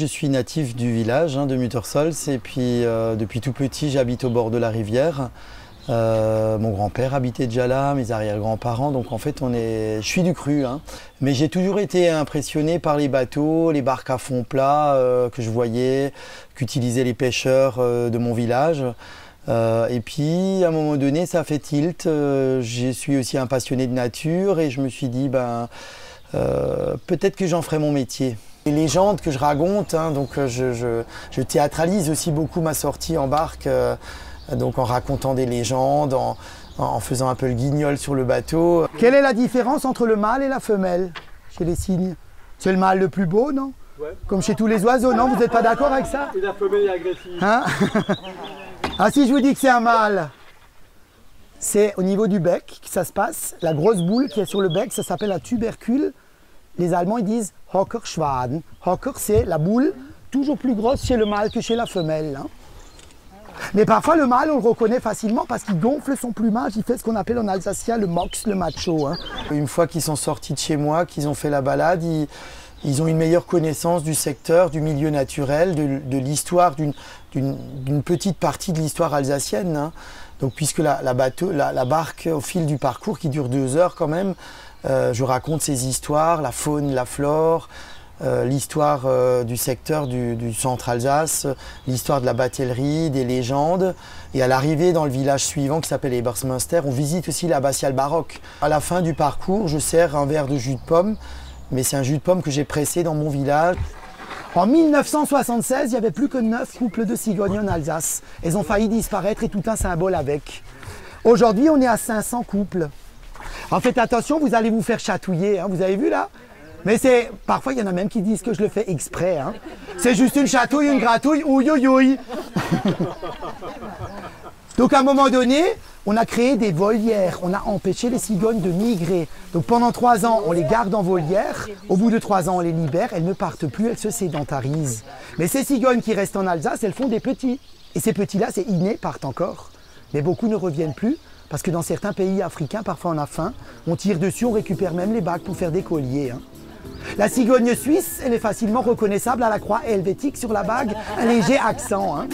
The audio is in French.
je suis natif du village de Muttersols et puis depuis tout petit j'habite au bord de la rivière. Mon grand-père habitait déjà là, mes arrière-grands-parents, donc en fait je suis du cru. Mais j'ai toujours été impressionné par les bateaux, les barques à fond plat que je voyais, qu'utilisaient les pêcheurs de mon village. Et puis à un moment donné ça a fait tilt, je suis aussi un passionné de nature et je me suis dit peut-être que j'en ferai mon métier. Les légendes que je raconte, donc je théâtralise aussi beaucoup ma sortie en barque, donc en racontant des légendes, en faisant un peu le guignol sur le bateau. Quelle est la différence entre le mâle et la femelle chez les cygnes? C'est le mâle le plus beau, non? Ouais. Comme chez tous les oiseaux, non? Vous n'êtes pas d'accord avec ça? Et la femelle est agressive. Ah, si je vous dis que c'est un mâle, c'est au niveau du bec que ça se passe. La grosse boule qui est sur le bec, ça s'appelle un tubercule. Les Allemands ils disent Hockerschwaden. Hocker, c'est la boule toujours plus grosse chez le mâle que chez la femelle. Mais parfois le mâle on le reconnaît facilement parce qu'il gonfle son plumage, il fait ce qu'on appelle en alsacien le mox, le macho. Une fois qu'ils sont sortis de chez moi, qu'ils ont fait la balade, ils ont une meilleure connaissance du secteur, du milieu naturel, de l'histoire, d'une petite partie de l'histoire alsacienne. Donc puisque la barque au fil du parcours qui dure 2 heures quand même, je raconte ces histoires, la faune, la flore, l'histoire du secteur du centre Alsace, l'histoire de la batellerie, des légendes. Et à l'arrivée dans le village suivant qui s'appelle Ebersmünster, on visite aussi l'abbatiale baroque. À la fin du parcours, je sers un verre de jus de pomme, mais c'est un jus de pomme que j'ai pressé dans mon village. En 1976, il n'y avait plus que 9 couples de cigognes en Alsace. Elles ont failli disparaître et tout un symbole avec. Aujourd'hui, on est à 500 couples. En fait, attention, vous allez vous faire chatouiller, vous avez vu là? Mais parfois, il y en a même qui disent que je le fais exprès. C'est juste une chatouille, une gratouille, ouïouïouï. Donc à un moment donné, on a créé des volières, on a empêché les cigognes de migrer. Donc pendant 3 ans, on les garde en volière. Au bout de 3 ans, on les libère, elles ne partent plus, elles se sédentarisent. Mais ces cigognes qui restent en Alsace, elles font des petits. Et ces petits-là, c'est inné, partent encore. Mais beaucoup ne reviennent plus. Parce que dans certains pays africains, parfois on a faim, on tire dessus, on récupère même les bagues pour faire des colliers. La cigogne suisse, elle est facilement reconnaissable à la croix helvétique sur la bague, un léger accent.